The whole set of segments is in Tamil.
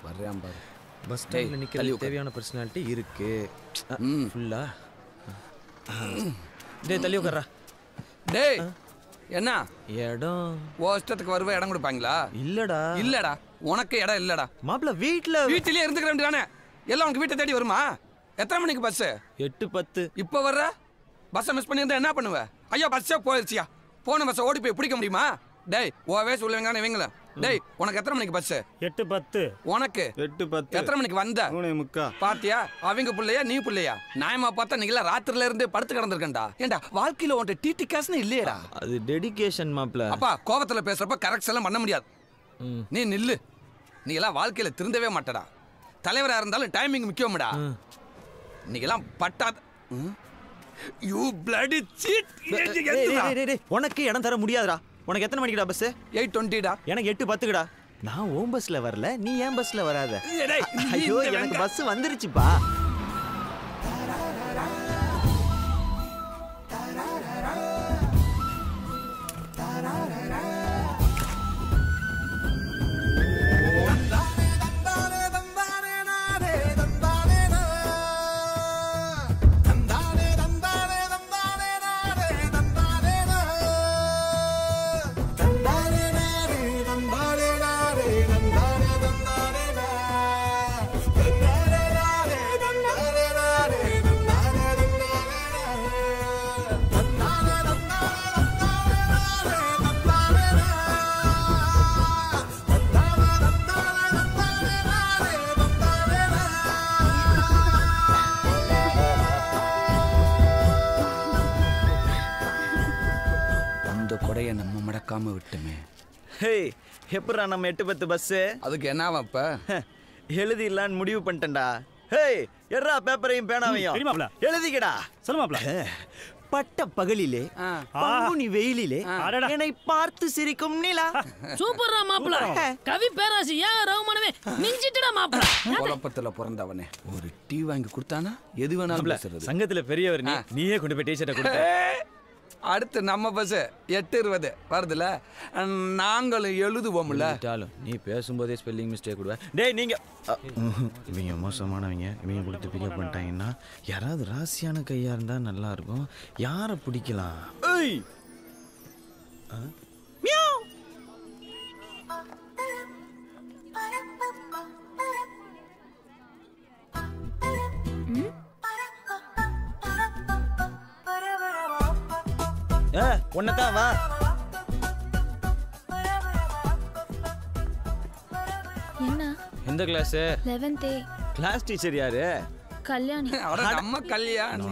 வர்றேன் பாரு. பஸ் ஸ்டாண்ட்ல நிக்கிற தேவையான பர்சனாலிட்டி இருக்கு. ஃபுல்லா. டேய் தள்ளி உட்கார்றா. டேய் என்ன இடம் ஓஸ்டத்துக்கு வருவ இடம் கொடுப்பாங்களா? இல்லடா உனக்கு இடம் இல்லடா. மாப்பிள்ள வீட்டிலே இருந்துக்க வேண்டியதானே. எல்லாம் உனக்கு வீட்டை தேடி வருமா? எத்தனை மணிக்கு பஸ்? 8:10. இப்போ வர்ற பஸ்ஸை மிஸ் பண்ணியிருந்தா என்ன பண்ணுவ? ஐயா பஸ்ஸே போயிடுச்சியா. போன பஸ்ஸை ஓடி போய் பிடிக்க முடியுமா? டேய் ஓவே சொல்லுவீங்க இவங்கள. டேய் உனக்கு எத்தனை மணிக்கு பஸ்? 8:10. உனக்கு 8:10. எத்தனை மணிக்கு வந்த? 3:45. பாத்தியா அவங்க பிள்ளையா நீ பிள்ளையா? நியாயமா பார்த்தா நீங்களா ராத்திரில இருந்து படுத்து கிடந்திருக்கண்டா. ஏண்டா வாழ்க்கையில உன்ட்ட டிடி காசுன்னு இல்லையடா. அது டெடிகேஷன் மாப்பிள்ள. அப்பா கோபத்துல பேசுறப்ப கரெக்ட் எல்லாம் பண்ண முடியாது. நீ நில்லு. நீ எல்லாம் வாழ்க்கையில திருந்தவே மாட்டடா. தலைவரா இருந்தாலும் டைமிங் முக்கியம்டா. நீங்கெல்லாம் பட்டாத யூ பிளடி சீட். உனக்கு இடம் தர முடியாதுடா. உனக்கு எத்தனை மணிக்குடா பஸ்? 8:20டா. எனக்கு 8:10க்குடா. நான் ஓம் பஸ்ல வரல, நீ ஏன் பஸ்ல வராத? ஐயோ எனக்கு பஸ் வந்துருச்சுப்பா. நம்ம மடக்காம விட்டுமே. ஹே எப்படா நம்ம 8:10 பஸ்? அதுக்கு என்னவா இப்ப? எழுதிடலான்னு முடிவு பண்ணிட்டேன்டா. ஹே எறா பேப்பரையும் பேனாவையும் எழுதிக்கடா. சொல்லுமாப்ல. பட்ட பகலிலே பங்குனி வெயிலிலே என்னை பார்த்து சிரிக்கும் நிலா. சூப்பர்ரா மாப்ள. கவி பேராசி ஏ ரகுமானவே மிஞ்சிட்டடா மாப்ள. குழப்பத்துல பிறந்தவனே ஒரு டீ வாங்கி கொடுத்தானா எது வேணாலும் பேசுறது. சங்கத்துல பெரியவர் நீயே கொண்டு போய் டீ-ஷர்ட்டை கொடுத்த. அடுத்து நம்ம பஸ் 8:20 வருதுல. நாங்களும் எழுதுவோம்ல. நீ பேசும்போதே ஸ்பெல்லிங் மிஸ்டேக் கொடுவ. டேய் நீங்க இவங்க மோசமானவங்க. இவங்க கொடுத்து பிக்கப் பண்ணிட்டாங்கன்னா யாராவது ராசியான கையா இருந்தா நல்லா இருக்கும். யாரை பிடிக்கலாம்? ஏய் மியாவ். ஒன்னதான் வா. என்ன? எந்த கிளாஸ்? 11th. கிளாஸ் டீச்சர் யாரு? கல்யாணி. நம்ம கல்யாணி.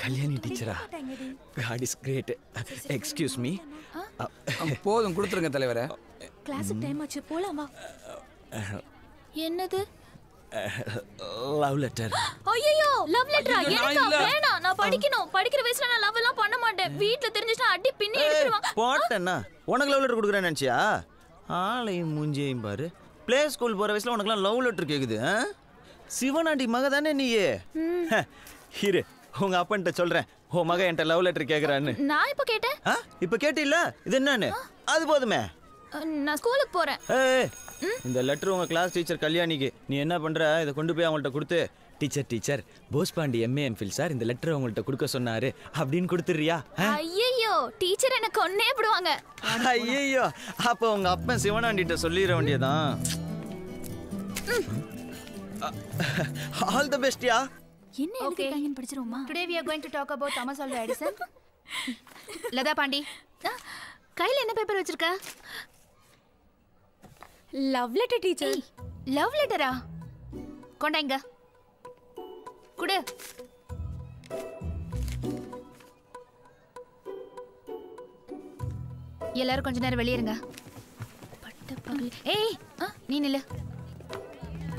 கல்யாணி டீச்சரா? God is great. Excuse me. போதும் கொடுத்துருங்க தலைவரே. கிளாஸுக்கு டைம் ஆச்சு போலாமா? என்னது? Love letter. ஐயோ லவ் லெட்டரா? எனக்கு வேணாம். நான் படிக்கணும். படிக்கிற வயசுல நான் லவ் எல்லாம் பண்ண மாட்டேன். வீட்ல தெரிஞ்சிட்டா அடி பின்னி எடுத்துருவாங்க. போட்டேன்னா உனக்கு லவ் லெட்டர் கொடுக்குறேன்னு நினைச்சியா? ஆளையும் மூஞ்சியையும் பாரு. ப்ளே ஸ்கூல் போற வயசுல உனக்குலாம் லவ் லெட்டர் கேக்குது? சிவனாண்டி மக தானே நீயே? இரு உங்க அப்பன்ட்ட சொல்றேன். உன் மக என்கிட்ட லவ் லெட்டர் கேக்குறான்னு. நான் இப்ப கேட்டேன். இப்ப கேட்டில்ல? இது என்னன்னு? அது போதுமே. நான் ஸ்கூலுக்கு போறேன். இந்த லெட்டர் உங்க கிளாஸ் டீச்சர் கல்யாணிக்கு. நீ என்ன பண்ற? இதை கொண்டு போய் அவங்கள்ட்ட கொடுத்து teacher Bosepandi MA MPhil sir இந்த லெட்டர் அவங்கள்ட்ட கொடுக்க சொன்னாரு அப்படின்னு கொடுத்துறியா? ஐயோ டீச்சர் என்ன கொன்னே விடுவாங்க. ஐயோ அப்ப உங்க அப்பன் சிவனாண்டிட்ட சொல்லிட வேண்டியதான். ஆல் தி பெஸ்ட் யா. என்ன எழுதிருக்காங்கன்னு படிச்சிரோமா? Today we are going to talk about Thomas Alva Edison. Latha Pandi கையில என்ன பேப்பர் வச்சிருக்க? Love letter teacher. லவ் லெட்டரா? கொண்டாங்க குடு. எல்லாரும் கொஞ்ச நேரம் வெளியேறுங்க. பட்ட பகல். ஏய் நீ நில்லு.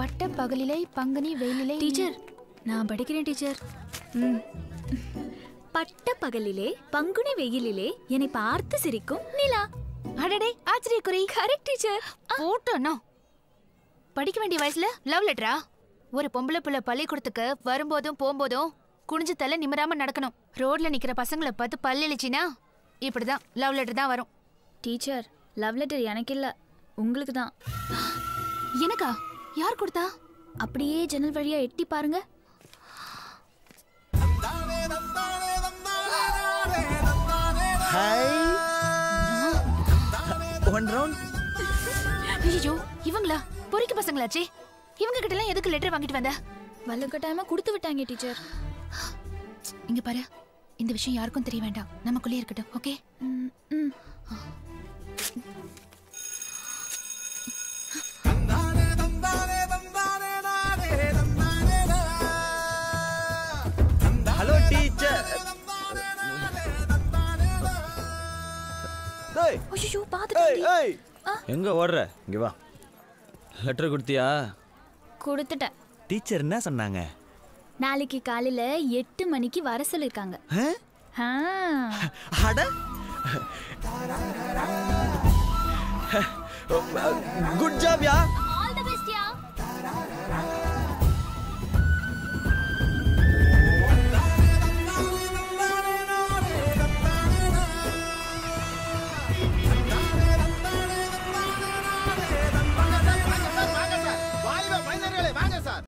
பட்ட பகலிலே பங்குனி வெயிலிலே. டீச்சர் நான் படிக்கிறேன் டீச்சர். பட்ட பகலிலே பங்குனி வெயிலிலே என்னை பார்த்து சிரிக்கும் நிலா. அடடே ஆச்சரியக்குறி. Correct teacher. போட்டோனோ படிக்க வேண்டிய வயசுல லவ் லெட்டரா? ஒரு பொம்பளை புள்ள பள்ளிக்கூடத்துக்கு வரும்போதும் போகும்போதும் குனிஞ்சு தலை நிமிராம நடக்கணும். ரோட்ல நிக்கிற பசங்களை பார்த்து பல்லிழிச்சினா இப்படிதான் லவ் லெட்டர் தான் வரும். டீச்சர் லவ் லெட்டர் எனக்கு இல்ல உங்களுக்கு தான். எனக்கா? யார் கொடுத்தா? அப்படியே ஜன்னல் வழியா எட்டி பாருங்க. ஹாய். 1 ரவுண்ட். ஐயோ, இவங்களா? பொறிக்கு பசங்களாச்சே. இவங்க கிட்ட எல்லாம் எதுக்கு லெட்டர் வாங்கிட்டு வந்த? வலுக்கட்டாயமா கொடுத்து விட்டாங்க டீச்சர். இங்க பாரு, இந்த விஷயம் யாருக்கும் தெரிய வேண்டாம். நமக்குள்ளே இருக்கட்டும், ஓகே? Hello teacher. டேய். ஐயோ பாத்துட்டேன். ஏய். எங்க ஓடுற? இங்க வா. லெட்டர் கொடுத்தியா? கொடுத்துட்டேன். டீச்சர் என்ன சொன்னாங்க? நாளைக்கு காலையில 8 மணிக்கு வர சொல்லிருக்காங்க. அட குட் ஜாப் யா.